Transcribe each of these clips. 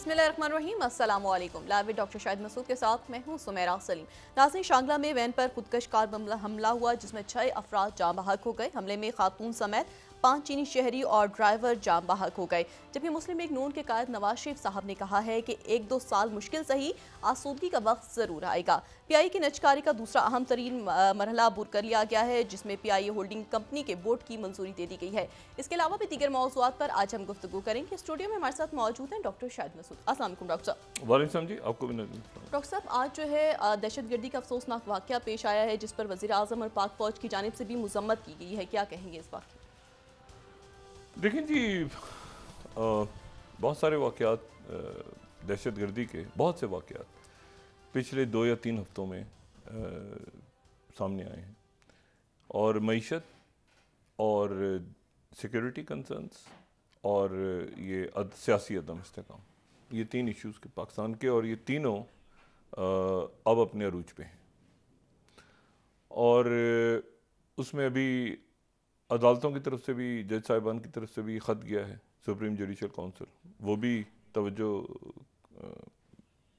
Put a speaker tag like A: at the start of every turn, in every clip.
A: बिस्मिल्लाहिर्रहमानिर्रहीम, अस्सलाम वालेकुम। Live with doctor Shahid Masood के साथ मैं हूं सुमेरा सलीम। नाज़रीन, शांगला में वैन पर खुदकश कार बम हमला हुआ जिसमें 6 अफराद जाँ बहक हो गए। हमले में खातून समेत 5 चीनी शहरी और ड्राइवर जाँ बहक हो गए। जबकि मुस्लिम लीग नून के कायद नवाज शरीफ साहब ने कहा है कि 1-2 साल मुश्किल सही, आसूदगी का वक्त जरूर आएगा। PI की नजकारी का दूसरा अहम तरीन मरहला अबूर कर लिया गया है, जिसमें PI होल्डिंग कंपनी के बोर्ड की मंजूरी दे दी गई है। इसके अलावा भी दीगर मौज़ूआत पर आज हम गुफ्तगू करेंगे। स्टूडियो में हमारे साथ मौजूद हैं डॉक्टर शाहिद मसूद। अस्सलाम वालेकुम डॉक्टर साहब।
B: वालेकुम जी, आपको भी
A: डॉक्टर साहब, आज जो है दहशतगर्दी का अफसोसनाक वाक़या पेश आया है, जिस पर वज़ीर आज़म और पाक फौज की जानिब से भी मजम्मत की गई है। क्या कहेंगे इस वाक़ये?
B: देखें जी, बहुत सारे वाक़यात, दहशतगर्दी के बहुत से वाक़यात पिछले 2 या 3 हफ्तों में सामने आए हैं और मईशत और सिक्योरिटी कंसर्न्स और ये सियासी अदम इस्तेकाम, ये 3 इश्यूज़ के पाकिस्तान के, और ये तीनों अब अपने अरूज पे हैं। और उसमें अभी अदालतों की तरफ से भी, जज साहिबान की तरफ से भी ख़त गया है सुप्रीम जुडिशल काउंसिल, वो भी तवज्जो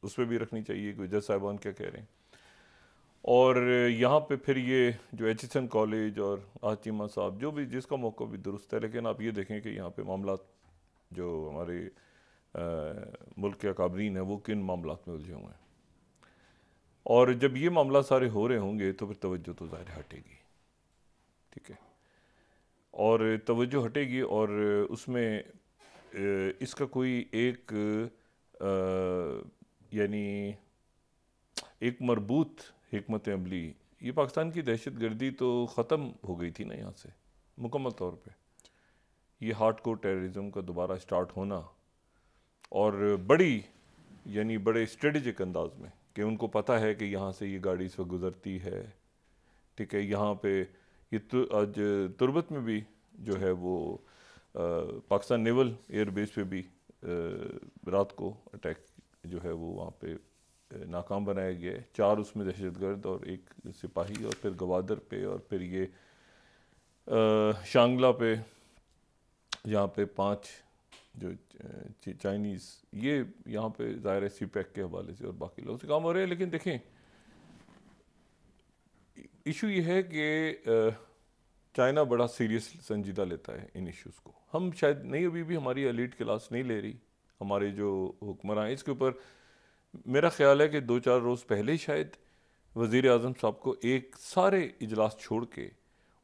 B: उस पर भी रखनी चाहिए कि जज साहिबान क्या कह रहे हैं। और यहाँ पे फिर ये जो HSN कॉलेज और आचिमा साहब, जो भी जिसका मौका भी दुरुस्त है, लेकिन आप ये देखें कि यहाँ पे मामला जो हमारे मुल्क के अकाबरीन है वो किन मामलात में उलझे हुए हैं। और जब ये मामला सारे हो रहे होंगे तो फिर तवज्जो तो ज़ाहिर हटेगी, ठीक है, और तवज्जो हटेगी और उसमें इसका कोई एक यानी एक मरबूत हिकमत अमली, ये पाकिस्तान की दहशतगर्दी तो ख़त्म हो गई थी ना यहाँ से मुकम्मल तौर पे। ये हार्डकोर टेररिज्म का दोबारा स्टार्ट होना और बड़ी यानी बड़े स्ट्रेटेजिक अंदाज में कि उनको पता है कि यहाँ से ये गाड़ी इस वक्त गुजरती है, ठीक है, यहाँ पे ये आज तुर्बत में भी जो है वो पाकिस्तान नेवल एयरबेस पे भी रात को अटैक जो है वो वहाँ पे नाकाम बनाया गया है। 4 उसमें दहशतगर्द और 1 सिपाही, और फिर गवादर पे, और फिर ये शांगला पे जहाँ पे 5 जो चाइनीज़, ये यहाँ पे ज़ाहिर है CPEC के हवाले से और बाकी लोगों से काम हो रहे हैं। लेकिन देखें, इशू ये है कि चाइना बड़ा सीरियस संजीदा लेता है इन इश्यूज़ को। हम शायद नहीं, अभी भी हमारी एलीट क्लास नहीं ले रही, हमारे जो हुक्मरान हैं। इसके ऊपर मेरा ख्याल है कि 2-4 रोज़ पहले ही शायद वज़ीर आज़म साहब को एक सारे इजलास छोड़ के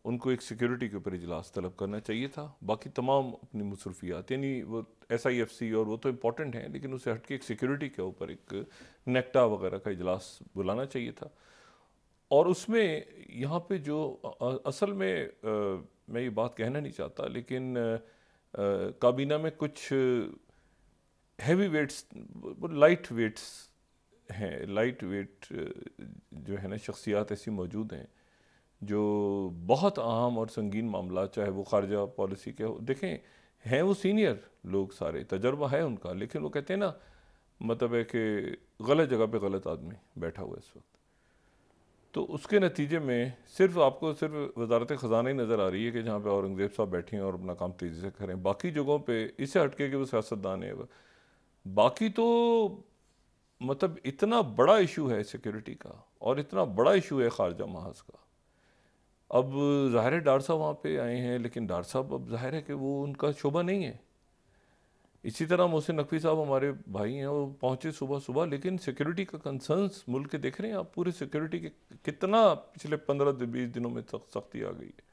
B: उनको एक सिक्योरिटी के ऊपर इजलास तलब करना चाहिए था। बाकी तमाम अपनी मसरूफियात, यानी वो SIFC और वो तो इम्पॉर्टेंट हैं, लेकिन उससे हट के एक सिक्योरिटी के ऊपर एक नेक्टा वगैरह का इजलास बुलाना चाहिए था। और उसमें यहाँ पे जो असल में मैं ये बात कहना नहीं चाहता, लेकिन काबीना में कुछ हैवी वेट्स, लाइट वेट्स हैं, लाइट वेट जो है ना शख्सियात ऐसी मौजूद हैं जो बहुत अहम और संगीन मामला, चाहे वो खारजा पॉलिसी के हो, देखें हैं वो सीनियर लोग, सारे तजर्बा है उनका, लेकिन वो कहते हैं ना, मतलब है कि गलत जगह पे गलत आदमी बैठा हुआ है इस वक्त। तो उसके नतीजे में सिर्फ आपको सिर्फ वजारत ख़जाना ही नज़र आ रही है कि जहाँ पे औरंगज़ेब साहब बैठे हैं और अपना काम तेज़ी से करें। बाकी जगहों पे इससे हटके कि वो सियासतदान है, बाकी तो मतलब इतना बड़ा इशू है सिक्योरिटी का और इतना बड़ा इशू है खारजा महाज का। अब ज़ाहिर है डॉक्टर साहब वहाँ पे आए हैं, लेकिन डॉक्टर साहब अब ज़ाहिर है कि वो उनका शोभा नहीं है। इसी तरह मोहसिन नकवी साहब हमारे भाई हैं, वो पहुँचे सुबह सुबह, लेकिन सिक्योरिटी का कंसर्न्स मुल्क के देख रहे हैं आप, पूरे सिक्योरिटी के कितना पिछले 15-20 दिनों में सख्ती आ गई है।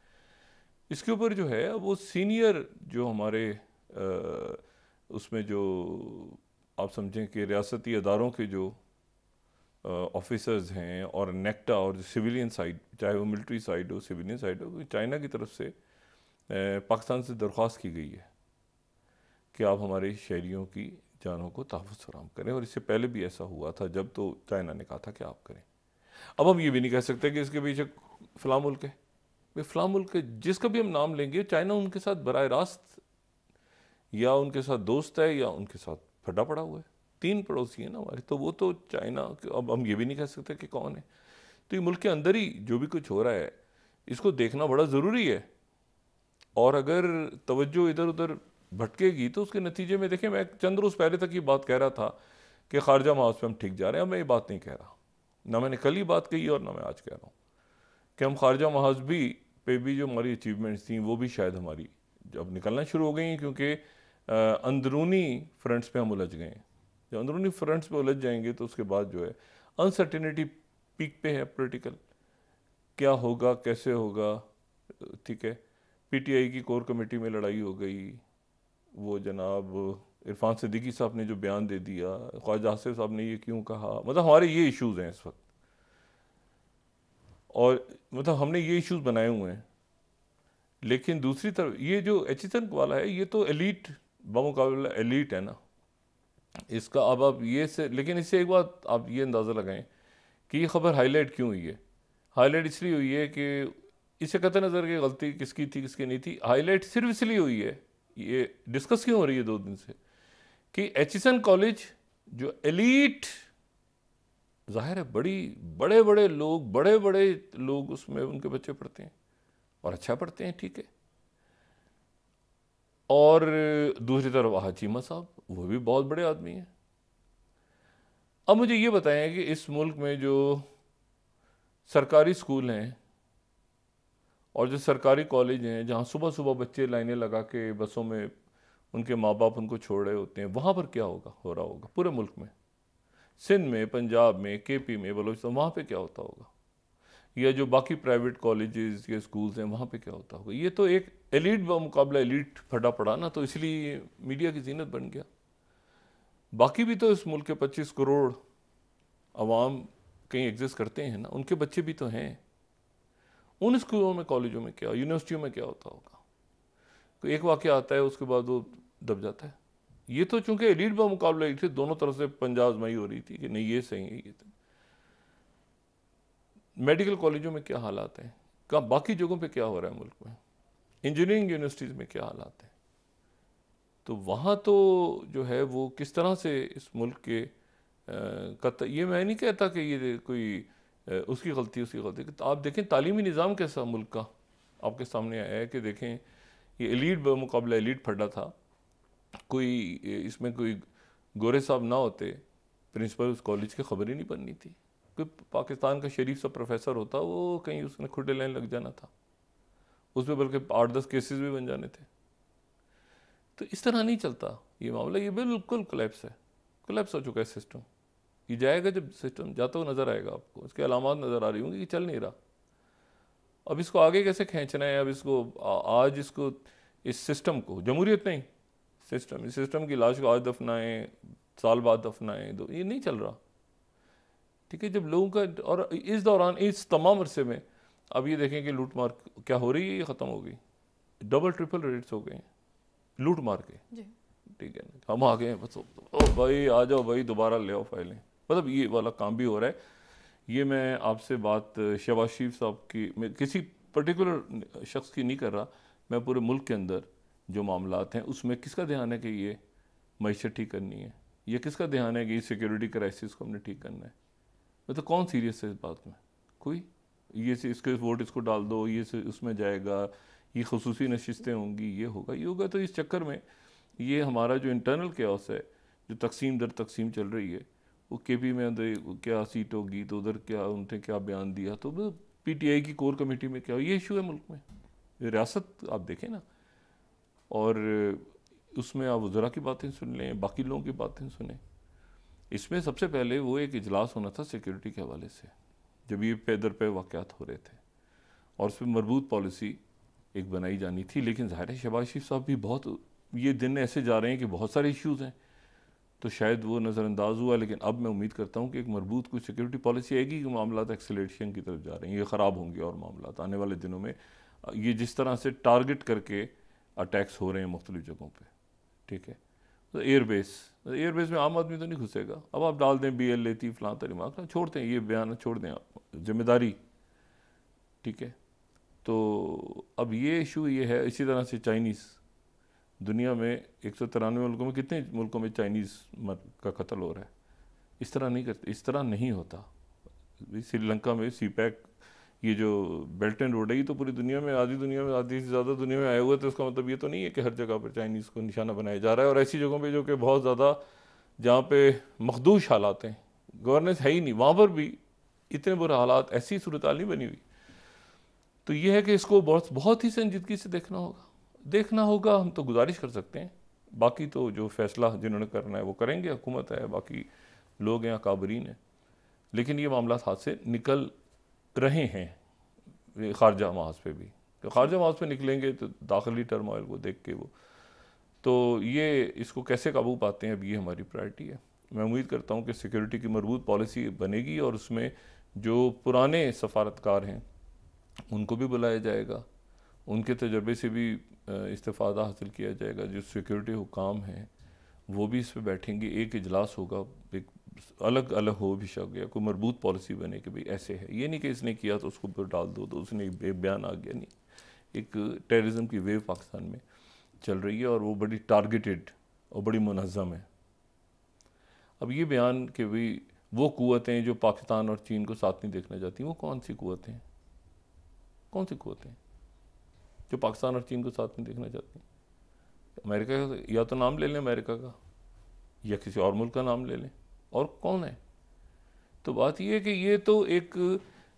B: इसके ऊपर जो है वो सीनियर जो हमारे उसमें जो आप समझें कि रियासती अदारों के जो ऑफिसर्स हैं और नेक्टा और सिविलियन साइड, चाहे वो मिलिट्री साइड हो सिविलियन साइड हो, चाइना की तरफ से पाकिस्तान से दरख्वास्त की गई है कि आप हमारे शहरियों की जानों को तहफ़्फ़ुज़ फराहम करें। और इससे पहले भी ऐसा हुआ था जब तो चाइना ने कहा था कि आप करें। अब हम ये भी नहीं कह सकते कि इसके पीछे फ़लाँ मुल्क है, भाई फ़लाँ मुल्क जिसका भी हम नाम लेंगे, चाइना उनके साथ बराह रास्त या उनके साथ दोस्त है या उनके साथ फटा पड़ा हुआ है। 3 पड़ोसी हैं ना हमारे, तो वो तो चाइना, अब हम ये भी नहीं कह सकते कि कौन है। तो ये मुल्क के अंदर ही जो भी कुछ हो रहा है इसको देखना बड़ा ज़रूरी है। और अगर तवज्जो इधर उधर भटकेगी तो उसके नतीजे में देखें, मैं चंद रोज़ पहले तक ये बात कह रहा था कि खारजा महाज पे हम ठीक जा रहे हैं। अब मैं ये बात नहीं कह रहा, ना मैंने कल ही बात कही और ना मैं आज कह रहा हूँ कि हम खारजा महाज भी जो हमारी अचीवमेंट्स थी वो भी शायद हमारी अब निकलना शुरू हो गई हैं, क्योंकि अंदरूनी फ्रंट्स पे हम उलझ गए हैं। जब अंदरूनी फ्रंट्स पे उलझ जाएंगे तो उसके बाद जो है अनसर्टेनिटी पीक पे है पॉलिटिकल, क्या होगा कैसे होगा, ठीक है। पीटीआई की कोर कमेटी में लड़ाई हो गई, वो जनाब इरफान सिद्दीकी साहब ने जो बयान दे दिया, ख्वाजा आसिफ साहब ने ये क्यों कहा, मतलब हमारे ये इश्यूज़ हैं इस वक्त, और मतलब हमने ये इश्यूज़ बनाए हुए हैं। लेकिन दूसरी तरफ ये जो एचिसन वाला है, ये तो एलीट बामुकाबला एलीट है ना इसका। अब आप ये से, लेकिन इससे एक बात आप ये अंदाज़ा लगाएं कि ये खबर हाईलाइट क्यों हुई है। हाईलाइट इसलिए हुई है कि इसे कतई नज़र की गलती किसकी थी किसकी नहीं थी, हाईलाइट सिर्फ इसलिए हुई है, ये डिस्कस क्यों हो रही है 2 दिन से, कि एचिसन कॉलेज जो एलीट, जाहिर है बड़े बड़े लोग उसमें उनके बच्चे पढ़ते हैं और अच्छा पढ़ते हैं, ठीक है। और दूसरी तरफ हाचीमा साहब, वो भी बहुत बड़े आदमी हैं। अब मुझे ये बताएं कि इस मुल्क में जो सरकारी स्कूल हैं और जो सरकारी कॉलेज हैं, जहाँ सुबह सुबह बच्चे लाइनें लगा के बसों में उनके माँ बाप उनको छोड़ रहे होते हैं, वहाँ पर क्या हो रहा होगा पूरे मुल्क में, सिंध में, पंजाब में, केपी में, बलोचिस्तान, वहाँ पे क्या होता होगा, या जो बाकी प्राइवेट कॉलेजेस या स्कूल्स हैं वहाँ पे क्या होता होगा। ये तो एक एलीट मुकाबला एलीट फटा पड़ा ना, तो इसलिए मीडिया की जीनत बन गया। बाकी भी तो इस मुल्क के 25 करोड़ अवाम कहीं एग्जिस्ट करते हैं ना, उनके बच्चे भी तो हैं। उन स्कूलों में, कॉलेजों में क्या, यूनिवर्सिटियों में क्या होता होगा। तो एक वाक़या आता है उसके बाद वो दब जाता है। ये तो चूंकि एलीट मुकाबला एलीट थे, दोनों तरफ से पंजाब आजमाई हो रही थी कि नहीं ये सही है ये तो। मेडिकल कॉलेजों में क्या हालात हैं, कहाँ बाकी जगहों पे क्या हो रहा है मुल्क में, इंजीनियरिंग यूनिवर्सिटीज़ में क्या हालात हैं, तो वहाँ तो जो है वो किस तरह से इस मुल्क के ये मैं नहीं कहता कि ये कोई उसकी गलती, तो आप देखें तालीमी निज़ाम कैसा मुल्क का आपके सामने आया है कि देखें ये एलीट मुकाबला एलीट फटा था। कोई इसमें कोई गोरे साहब ना होते प्रिंसिपल उस कॉलेज की, खबर ही नहीं बननी थी। कोई पाकिस्तान का शरीफ सा प्रोफेसर होता, वो कहीं उसने खुटे लाइन लग जाना था, उसमें बल्कि 8-10 केसेस भी बन जाने थे। तो इस तरह नहीं चलता ये मामला, ये बिल्कुल कोलैप्स है, कोलैप्स हो चुका है सिस्टम। ये जाएगा, जब सिस्टम जाता हुआ नज़र आएगा आपको, इसके अलामात नज़र आ रही होंगी कि चल नहीं रहा। अब इसको आगे कैसे खींचना है, अब इसको आज इसको इस सिस्टम को, जमहूरियत नहीं सिस्टम, इस सिस्टम की लाश को आज दफनाएं, साल बाद दफनाएं, तो ये नहीं चल रहा, ठीक है। जब लोगों का, और इस दौरान इस तमाम अरसे में अब ये देखें कि लूट मार क्या हो रही है, ये ख़त्म हो गई, डबल ट्रिपल रेट्स हो गए लूट मार के, ठीक है। हम आ गए हैं बस, ओ भाई आ जाओ भाई, दोबारा ले आओ फाइलें, मतलब ये वाला काम भी हो रहा है। ये मैं आपसे बात शहबाज शरीफ साहब की, मैं किसी पर्टिकुलर शख्स की नहीं कर रहा, मैं पूरे मुल्क के अंदर जो मामलात हैं उसमें किसका ध्यान है कि ये मईशत ठीक करनी है, ये किसका ध्यान है कि सिक्योरिटी क्राइसिस को हमने ठीक करना है। मतलब कौन सीरियस है इस बात में, कोई ये इसके वोट इसको डाल दो, ये उसमें जाएगा, ये खसूसी नशिस्तें होंगी, ये होगा। तो इस चक्कर में ये हमारा जो इंटरनल केओस है, जो तकसीम दर तकसीम चल रही है, वो केपी में अंदर क्या सीट होगी, तो उधर क्या उनने क्या बयान दिया, तो पीटीआई की कोर कमेटी में क्या, ये इशू है मुल्क में। रियासत आप देखें ना, और उसमें आप वज़रा की बातें सुन लें, बाकी लोगों की बातें सुने। इसमें सबसे पहले वो एक इजलास होना था सिक्योरिटी के हवाले से, जब ये पैदर पे वाक़यात हो रहे थे, और उस पर मरबूत पॉलिसी एक बनाई जानी थी। लेकिन ज़ाहिर है शहबाज शरीफ साहब भी बहुत, ये दिन ऐसे जा रहे हैं कि बहुत सारे इश्यूज़ हैं, तो शायद वो नज़रअंदाज हुआ। लेकिन अब मैं उम्मीद करता हूँ कि एक मरबूत कुछ सिक्योरिटी पॉलिसी आएगी कि मामला एक्सेलरेशन की तरफ जा रहे हैं, ये ख़राब होंगे और मामला आने वाले दिनों में, ये जिस तरह से टारगेट करके अटैक्स हो रहे हैं मुख्तलिफ जगहों पर, ठीक है। तो एयरबेस में आम आदमी तो नहीं घुसेगा। अब आप डाल दें BL लेती फलां तरीमाक, छोड़ते हैं ये बयान, छोड़ दें आप, जिम्मेदारी, ठीक है। तो अब ये इशू ये है। इसी तरह से चाइनीज़, दुनिया में 193 मुल्कों में कितने मुल्कों में चाइनीज़ का कत्ल हो रहा है। इस तरह नहीं करते, इस तरह नहीं होता। श्रीलंका में CPAC ये जो बेल्ट एंड रोड है, ये तो पूरी दुनिया में, आधी से ज़्यादा दुनिया में आए हुए, तो उसका मतलब ये तो नहीं है कि हर जगह पर चाइनीज़ को निशाना बनाया जा रहा है। और ऐसी जगहों पे जो कि बहुत ज़्यादा, जहाँ पे मखदूश हालात हैं, गवर्नेंस है ही नहीं, वहाँ पर भी इतने बुरे हालात, ऐसी सूरत हाल नहीं बनी हुई। तो ये है कि इसको बहुत ही संजीदगी से देखना होगा। हम तो गुजारिश कर सकते हैं, बाकी तो जो फैसला जिन्होंने करना है वो करेंगे, हुकूमत है, बाकी लोग हैं, काबरीन हैं। लेकिन ये मामला हाथ से निकल रहे हैं खारजा महाज पे भी। तो खारजा महाज पे निकलेंगे तो दाखिली टर्मोइल को देख के वो, तो ये इसको कैसे काबू पाते हैं, अब ये हमारी प्रायोरिटी है। मैं उम्मीद करता हूँ कि सिक्योरिटी की मजबूत पॉलिसी बनेगी और उसमें जो पुराने सफारतकार हैं उनको भी बुलाया जाएगा, उनके तजर्बे से भी इस्तेफ़ादा हासिल किया जाएगा। जो सिक्योरिटी हुकाम हैं वो भी इस पर बैठेंगे, एक इजलास होगा, एक अलग अलग हो भी गया, कोई मजबूत पॉलिसी बने कि भाई ऐसे है। ये नहीं कि इसने किया तो उसको ऊपर डाल दो, तो उसने एक बयान आ गया, नहीं। एक टेररिज्म की वेव पाकिस्तान में चल रही है और वो बड़ी टारगेटेड और बड़ी मुनज़्ज़म है। अब ये बयान कि भाई वो क़ुव्वतें जो पाकिस्तान और चीन को साथ नहीं देखना चाहती, वो कौन सी क़ुव्वतें हैं जो पाकिस्तान और चीन को साथ नहीं देखना चाहती? अमेरिका का, या तो नाम ले लें अमेरिका का, या किसी और मुल्क का नाम ले लें, और कौन है? तो बात यह है कि ये तो एक,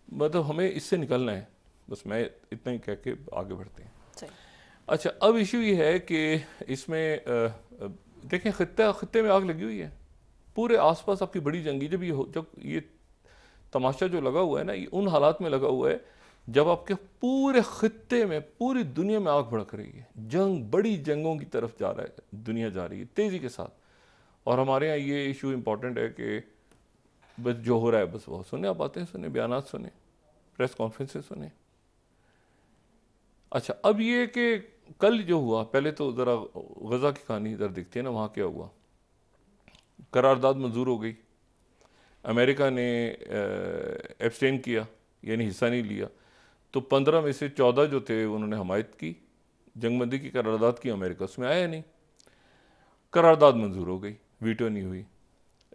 B: मतलब हमें इससे निकलना है, बस मैं इतना ही कह के आगे बढ़ते हैं। अच्छा, अब इशू ये है कि इसमें देखें, खित्ते में आग लगी हुई है, पूरे आसपास आपकी बड़ी जंगी, जब ये तमाशा जो लगा हुआ है ना, ये उन हालात में लगा हुआ है जब आपके पूरे खित्ते में, पूरी दुनिया में आग भड़क रही है, बड़ी जंगों की तरफ जा रहा है, दुनिया जा रही है तेज़ी के साथ। और हमारे यहाँ ये इशू इम्पॉर्टेंट है कि बस जो हो रहा है बस वो सुने, आप बातें सुने, बयानात सुने, प्रेस कॉन्फ्रेंसें सुने। अच्छा, अब ये कि कल जो हुआ, पहले तो ज़रा गज़ा की कहानी इधर दिखती है ना, वहाँ क्या हुआ। करारदाद मंजूर हो गई, अमेरिका ने एब्सटेन किया, यानी हिस्सा नहीं लिया, तो 15 में से 14 जो थे उन्होंने हमायत की, जंगबंदी की करारदाद की, अमेरिका उसमें आया नहीं, करारदाद मंजूर हो गई, वीटो नहीं हुई।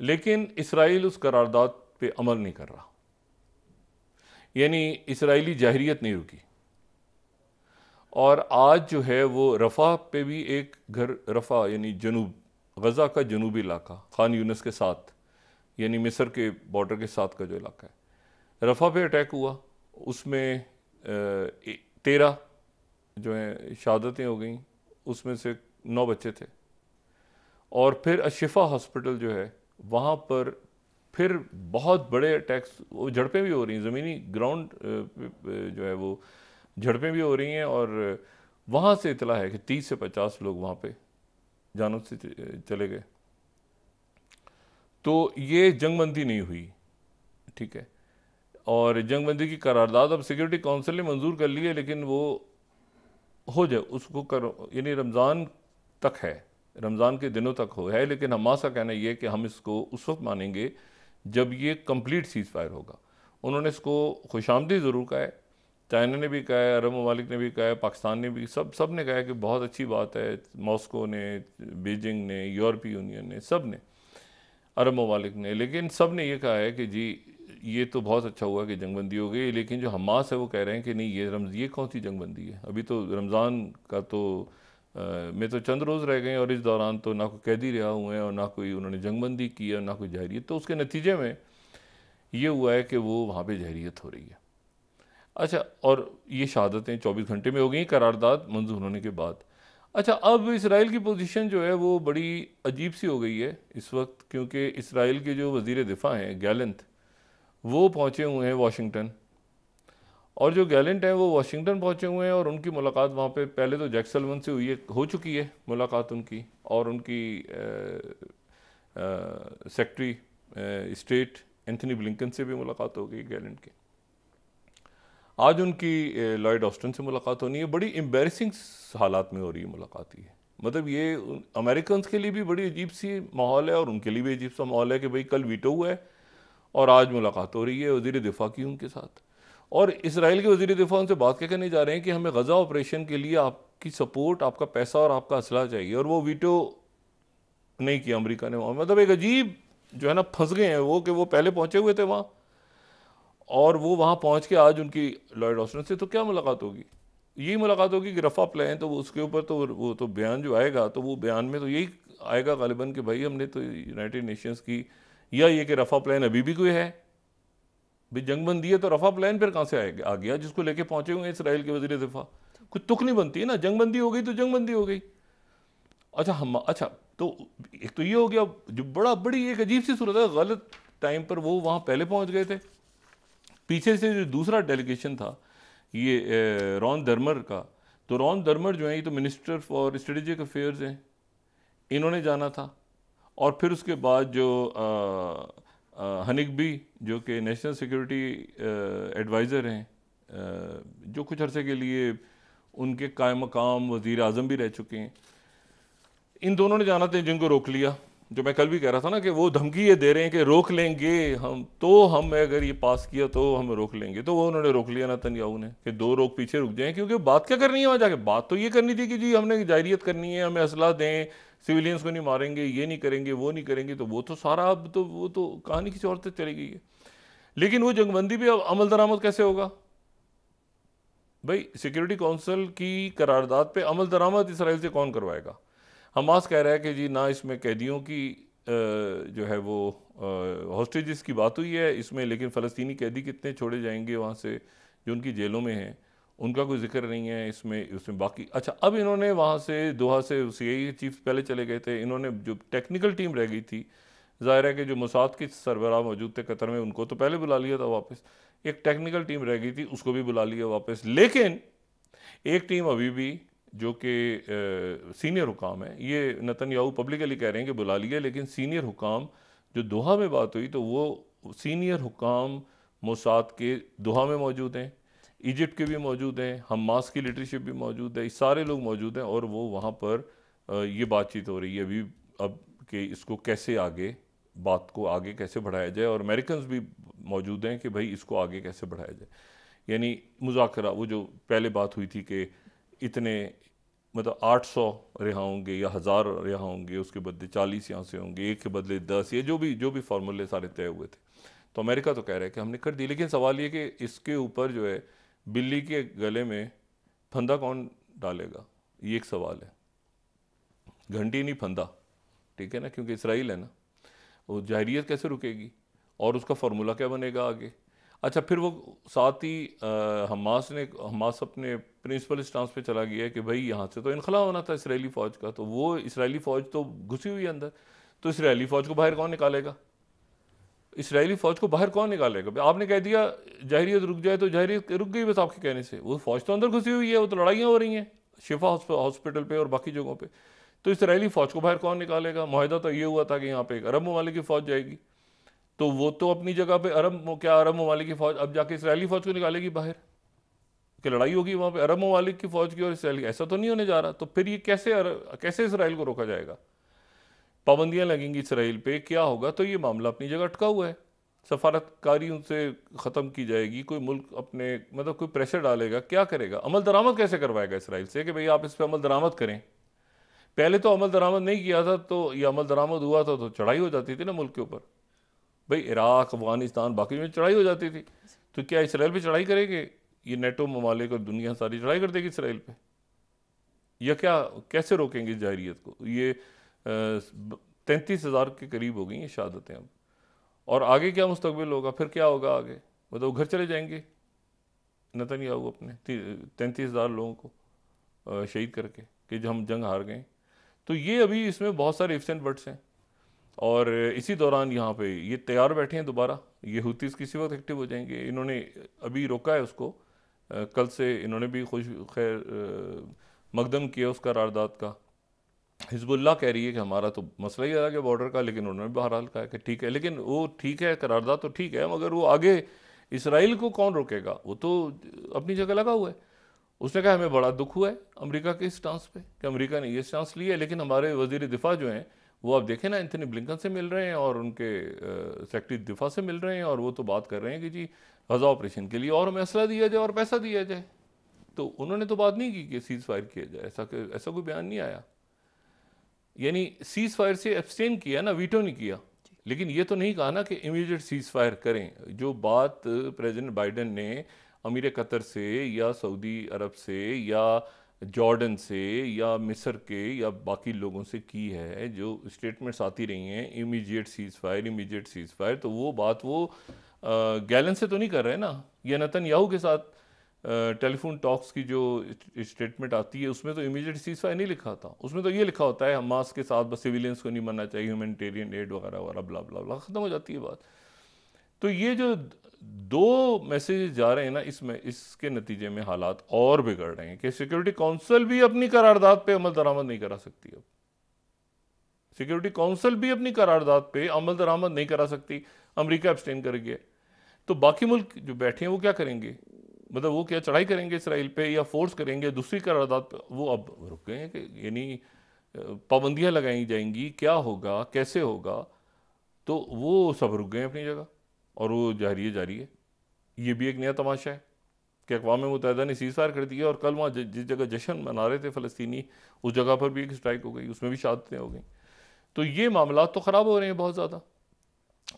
B: लेकिन इसराइल उस करारदाद पे अमल नहीं कर रहा, यानी इसराइली जाहिरियत नहीं रुकी। और आज जो है वो रफ़ा पे भी एक घर, रफ़ा यानी जनूब, गज़ा का जनूबी इलाका, खान यूनिस के साथ, यानी मिस्र के बॉर्डर के साथ का जो इलाका है, रफ़ा पे अटैक हुआ, उसमें 13 जो हैं शहादतें हो गई, उसमें से 9 बच्चे थे। और फिर अशिफा हॉस्पिटल जो है वहाँ पर फिर बहुत बड़े अटैक्स, वो झड़पें भी हो रही हैं, ज़मीनी ग्राउंड जो है वो झड़पें भी हो रही हैं। और वहाँ से इतला है कि 30 से 50 लोग वहाँ पे जानों से चले गए। तो ये जंगबंदी नहीं हुई, ठीक है। और जंगबंदी की करारदाद अब सिक्योरिटी काउंसिल ने मंजूर कर ली है, लेकिन वो हो जाए उसको करो, यानी रमज़ान तक है, रमज़ान के दिनों तक है। लेकिन हमास का कहना ये है कि हम इसको उस वक्त मानेंगे जब ये कंप्लीट सीज़ फायर होगा। उन्होंने इसको खुशामदी ज़रूर कहा है, चाइना ने भी कहा है, अरब ममालिक ने भी कहा है, पाकिस्तान ने भी, सब ने कहा है कि बहुत अच्छी बात है। मॉस्को ने, बीजिंग ने, यूरोपीय यूनियन ने, सब ने, अरब ममालिक ने, लेकिन सब ने ये कहा है कि जी ये तो बहुत अच्छा हुआ कि जंगबंदी हो गई। लेकिन जो हमास है वो कह रहे हैं कि नहीं, ये कौन सी जंगबंदी है, अभी तो रमज़ान का तो में तो चंद रोज़ रह गए, और इस दौरान तो ना कोई कैदी रिहा हुए हैं और ना कोई उन्होंने जंगबंदी की है, ना कोई जहरीत। तो उसके नतीजे में ये हुआ है कि वो वहाँ पे जहरीत हो रही है। अच्छा, और ये शहादतें 24 घंटे में हो गई करारदाद मंजूर होने के बाद। अच्छा, अब इसराइल की पोजीशन जो है वो बड़ी अजीब सी हो गई है इस वक्त, क्योंकि इसराइल के जो वज़ीर दिफा हैं गैलेंट, वो पहुँचे हुए हैं वाशिंगटन। और जो गैलेंट हैं वो वाशिंगटन पहुँचे हुए हैं, और उनकी मुलाकात वहाँ पे पहले तो जैक सल्वन से हुई है, हो चुकी है मुलाकात उनकी, और उनकी सेक्रेटरी स्टेट एंथनी ब्लिंकन से भी मुलाकात हो गई गैलेंट की। आज उनकी लॉयड ऑस्टिन से मुलाकात होनी है। बड़ी एम्बेरसिंग हालात में हो रही है मुलाकात ये, मतलब ये अमेरिकन के लिए भी बड़ी अजीब सी माहौल है और उनके लिए भी अजीब सा माहौल है कि भाई कल वीटो हुआ है और आज मुलाकात हो रही है वज़ीर दिफा की उनके साथ। और इसराइल के वज़ीर दिफा उनसे बात क्या करने जा रहे हैं कि हमें गज़ा ऑपरेशन के लिए आपकी सपोर्ट, आपका पैसा और आपका असला चाहिए, और वो वीटो नहीं किया अमेरिका ने। मतलब एक अजीब जो है ना, फंस गए हैं वो, कि वो पहले पहुंचे हुए थे वहाँ और वो वहाँ पहुँच के आज उनकी लॉयड ऑस्टिन से तो क्या मुलाकात होगी? यही मुलाकात होगी कि रफ़ा प्लान, तो उसके ऊपर तो वो तो बयान जो आएगा तो वो बयान में तो यही आएगा गालिबन कि भाई हमने तो यूनाइटेड नेशंस की, या ये कि रफ़ा प्लान अभी भी कोई है भाई, जंगबंदी है तो रफ़ा प्लान फिर कहाँ से आएगा आ गया जिसको लेके पहुंचे हुए इसराइल के वज़ीर दिफा? कुछ तुक नहीं बनती है ना, जंगबंदी हो गई तो जंगबंदी हो गई। अच्छा तो एक तो ये हो गया जो बड़ी एक अजीब सी सूरत है, गलत टाइम पर वो वहाँ पहले पहुँच गए थे। पीछे से जो दूसरा डेलीगेशन था ये रॉन दर्मर का, तो रॉन दर्मर जो है ये तो मिनिस्टर फॉर स्ट्रेटेजिक अफेयर्स हैं, इन्होंने जाना था। और फिर उसके बाद जो हनिगबी जो कि नेशनल सिक्योरिटी एडवाइज़र हैं, जो कुछ अरसे के लिए उनके कायम मकाम वज़ीर आज़म भी रह चुके हैं, इन दोनों ने जाना था, जिनको रोक लिया। जो मैं कल भी कह रहा था ना कि वो धमकी ये दे रहे हैं कि रोक लेंगे हम, तो हम अगर ये पास किया तो हम रोक लेंगे, तो वो उन्होंने रोक लिया नेतन्याहू ने कि 2 रोक पीछे रुक जाएं, क्योंकि बात क्या करनी है वहाँ जाके? बात तो ये करनी थी कि जी हमने जायरियत करनी है, हमें असला दें, सिविलियंस को नहीं मारेंगे, ये नहीं करेंगे, वो नहीं करेंगे। तो वो तो सारा अब तो वो तो कहानी किसी और तक चली गई है। लेकिन वो जंगबंदी पे अब अमल दरामद कैसे होगा भाई? सिक्योरिटी काउंसिल की करारदाद पे अमल दरामद इसराइल से कौन करवाएगा? हमास कह रहा है कि जी ना, इसमें कैदियों की जो है वो हॉस्टेजेस की बात हुई है इसमें, लेकिन फ़लस्तीनी कैदी कितने छोड़े जाएंगे वहाँ से जो उनकी जेलों में हैं, उनका कोई जिक्र नहीं है उसमें बाकी। अच्छा, अब इन्होंने वहाँ से दोहा से सीआईए चीफ पहले चले गए थे, इन्होंने जो टेक्निकल टीम रह गई थी, ज़ाहिर है कि जो मोसाद के सरबराह मौजूद थे कतर में, उनको तो पहले बुला लिया था वापस, एक टेक्निकल टीम रह गई थी उसको भी बुला लिया वापस। लेकिन एक टीम अभी भी जो कि सीनियर हुकाम है, ये नेतन्याहू पब्लिकली कह रहे हैं कि बुला लिया, लेकिन सीनियर हुकाम जो दोहा में बात हुई तो वो सीनियर हुकाम मोसाद के दोहा में मौजूद हैं, इजिप्ट के भी मौजूद हैं, हमास की लीडरशिप भी मौजूद है, सारे लोग मौजूद हैं, और वो वहाँ पर ये बातचीत हो रही है अभी अब कि इसको कैसे आगे, बात को आगे कैसे बढ़ाया जाए, और अमेरिकन्स भी मौजूद हैं कि भाई इसको आगे कैसे बढ़ाया जाए। यानी मुज़ाकरा, वो जो पहले बात हुई थी कि इतने मतलब 800 रिहा होंगे या 1000 रिहा होंगे, उसके बदले 40 यहाँ से होंगे, एक के बदले 10, ये जो भी फार्मूले सारे तय हुए थे, तो अमेरिका तो कह रहा है कि हमने कर दी। लेकिन सवाल ये कि इसके ऊपर जो है बिल्ली के गले में फंदा कौन डालेगा, ये एक सवाल है। घंटी नहीं फंदा, ठीक है ना, क्योंकि इसराइल है ना, वो जाहिरियत कैसे रुकेगी और उसका फार्मूला क्या बनेगा आगे। अच्छा, फिर वो साथ ही हमास अपने प्रिंसिपल स्टांस पे चला गया है कि भाई यहाँ से तो इनखला होना था इसराइली फ़ौज का, तो वो इसराइली फ़ौज तो घुसी हुई है अंदर, तो इसराइली फ़ौज को बाहर कौन निकालेगा? इसराइली फ़ौज को बाहर कौन निकालेगा? आपने कह दिया जाहिरियत रुक जाए तो जाहिरियत रुक गई बस आपके कहने से, वो फ़ौज तो अंदर घुसी हुई है, वो तो लड़ाइयाँ हो रही हैं शिफा हॉस्पिटल पे और बाकी जगहों पे, तो इसराइली फ़ौज को बाहर कौन निकालेगा? मुआहदा तो ये हुआ था कि यहाँ पे एक अरब ममालिक की फ़ौज जाएगी, तो वो तो अपनी जगह पे अरब ममालिक की फ़ौज अब जाके इसराइली फ़ौज को निकालेगी बाहर, कि लड़ाई होगी वहाँ पे अरब ममालिक की फ़ौज की और इसराइल, ऐसा तो नहीं होने जा रहा। तो फिर ये कैसे इसराइल को रोका जाएगा? पाबंदियाँ लगेंगी इसराइल पे, क्या होगा? तो ये मामला अपनी जगह अटका हुआ है, सफारतकारी उनसे ख़त्म की जाएगी, कोई मुल्क अपने मतलब कोई प्रेशर डालेगा, क्या करेगा? अमल दरामद कैसे करवाएगा इसराइल से कि भाई आप इस पर अमल दरामद करें? पहले तो अमल दरामद नहीं किया था, तो ये अमल दरामद हुआ था तो चढ़ाई हो जाती थी ना मुल्क के ऊपर, भाई इराक, अफगानिस्तान, बाकी में चढ़ाई हो जाती थी, तो क्या इसराइल पे चढ़ाई करेंगे? ये नेटो ममालिक और दुनिया सारी चढ़ाई कर देगी इसराइल पे, या क्या? कैसे रोकेंगे जाहिरियत को? ये 33,000 के करीब हो गई हैं शहादतें अब, और आगे क्या मुस्तकबिल होगा? फिर क्या होगा आगे? मतलब घर चले जाएंगे नेतन्याहू अपने 33,000 लोगों को शहीद करके कि जो हम जंग हार गए। तो ये अभी इसमें बहुत सारे इफ्स एंड बट्स हैं, और इसी दौरान यहाँ पे ये तैयार बैठे हैं दोबारा, ये हुतीस किसी वक्त एक्टिव हो जाएंगे। इन्होंने अभी रोका है उसको, कल से इन्होंने भी खैर मकदम किया उस करारदाद का। हिजबुल्लाह कह रही है कि हमारा तो मसला ही अलग है बॉर्डर का, लेकिन उन्होंने बहरहाल कहा कि ठीक है, लेकिन वो ठीक है, करारदाद तो ठीक है, मगर वो आगे इसराइल को कौन रोकेगा? वो तो अपनी जगह लगा हुआ है। उसने कहा हमें बड़ा दुख हुआ है अमेरिका के स्टांस पे कि अमेरिका ने ये स्टांस लिया है, लेकिन हमारे वजीर दिफा जो हैं वो आप देखें ना, एंथनी ब्लिंकन से मिल रहे हैं और उनके सेक्रेटरी दिफा से मिल रहे हैं, और वो तो बात कर रहे हैं कि जी गज़ा ऑपरेशन के लिए और हमें असला दिया जाए और पैसा दिया जाए। तो उन्होंने तो बात नहीं की कि सीज़ फायर किया जाए, ऐसा कोई बयान नहीं आया। यानी सीज़ फायर से एब्सटेन किया ना, वीटो नहीं किया। लेकिन ये तो नहीं कहा ना कि इमीडिएट सीज फायर करें। जो बात प्रेसिडेंट बाइडेन ने अमीर कतर से या सऊदी अरब से या जॉर्डन से या मिस्र के या बाकी लोगों से की है, जो स्टेटमेंट्स आती रही हैं immediate cease fire, immediate cease fire, तो वो बात वो गैलन से तो नहीं कर रहे ना, या नेतन्याहू के साथ टेलीफोन टॉक्स की जो स्टेटमेंट आती है उसमें तो इमीडिएट सीज फायर नहीं लिखा था, उसमें तो ये लिखा होता है हमास के साथ बस सिविलियंस को नहीं मरना चाहिए, ह्यूमैनिटेरियन एड वगैरह वगैरह ब्ला ब्ला ब्ला, ख़त्म हो जाती है बात। तो ये जो दो मैसेज जा रहे हैं ना, इसमें इसके नतीजे में हालात और बिगड़ रहे हैं कि सिक्योरिटी काउंसिल भी अपनी करारदाद पे अमल दरामद नहीं करा सकती। अब सिक्योरिटी काउंसिल भी अपनी करारदाद पे अमल दरामद नहीं करा सकती, अमेरिका एब्सटेन कर गया, तो बाकी मुल्क जो बैठे हैं वो क्या करेंगे? मतलब वो क्या चढ़ाई करेंगे इसराइल पे या फोर्स करेंगे दूसरी करारदाद पे? वो अब रुक गए हैं कि यानी पाबंदियां लगाई जाएंगी, क्या होगा, कैसे होगा, तो वो सब रुक गए अपनी जगह और वो जारी है। ये भी एक नया तमाशा है कि अक़वाम मुत्तहिदा ने सीज़ फायर कर दिया और कल वहाँ जिस जगह जश्न मना रहे थे फ़लस्तीनी, उस जगह पर भी एक स्ट्राइक हो गई, उसमें भी शहादतें हो गई। तो ये मामला तो ख़राब हो रहे हैं बहुत ज़्यादा।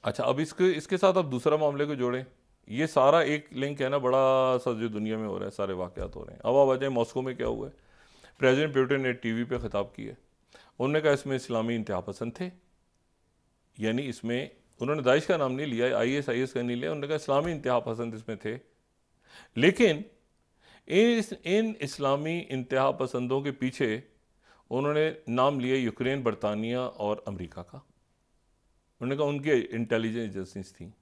B: अच्छा, अब इसके साथ अब दूसरा मामले को जोड़ें, ये सारा एक लिंक है ना बड़ा सा जो दुनिया में हो रहा है, सारे वाक़यात हो रहे हैं। अब आ जाए मॉस्को में क्या हुआ है। प्रेसिडेंट पुतिन ने टीवी पे ख़िताब किया, उन्होंने कहा इसमें इस्लामी इंतहा पसंद थे, यानी इसमें उन्होंने दाइश का नाम नहीं लिया, IS का नहीं लिया, उन्होंने कहा इस्लामी इंतहा पसंद इसमें थे, लेकिन इन इस्लामी इंतहा पसंदों के पीछे उन्होंने नाम लिया यूक्रेन, बरतानिया और अमेरिका का। उन्होंने कहा उनकी इंटेलिजेंस एजेंसीज थी,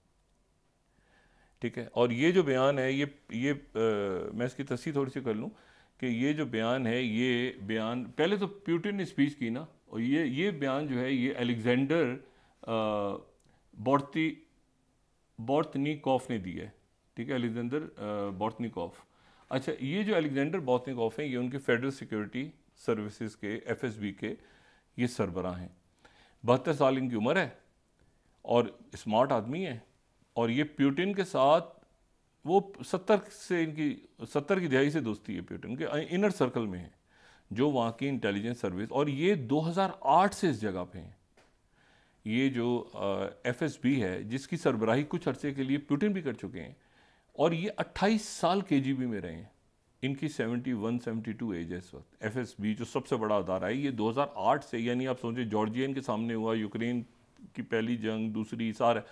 B: ठीक है। और ये जो बयान है ये मैं इसकी तस्दीक थोड़ी सी कर लूँ कि ये जो बयान है, ये बयान पहले तो पुतिन ने स्पीच की ना, और ये बयान जो है ये अलेक्जेंडर बोर्तनिकोफ ने दिया है, ठीक है, अलेक्जेंडर बोर्तनिकोफ। अच्छा, ये जो अलेक्जेंडर बोर्तनिकोफ हैं, ये उनके फेडरल सिक्योरिटी सर्विसेज के FSB के ये सरबराह हैं। 72 साल इनकी उम्र है और स्मार्ट आदमी है, और ये पुतिन के साथ वो 70 की दिहाई से दोस्ती है, पुतिन के इनर सर्कल में है जो वहाँ की इंटेलिजेंस सर्विस, और ये 2008 से इस जगह पे हैं। ये जो FSB है जिसकी सरबराही कुछ अरसे के लिए पुतिन भी कर चुके हैं, और ये 28 साल KGB में रहे हैं। इनकी 71-72 एज है इस वक्त। FSB जो सबसे बड़ा अदारा है, ये 2008 से, यानी आप सोचें जॉर्जियन के सामने हुआ, यूक्रेन की पहली जंग, दूसरी, सारा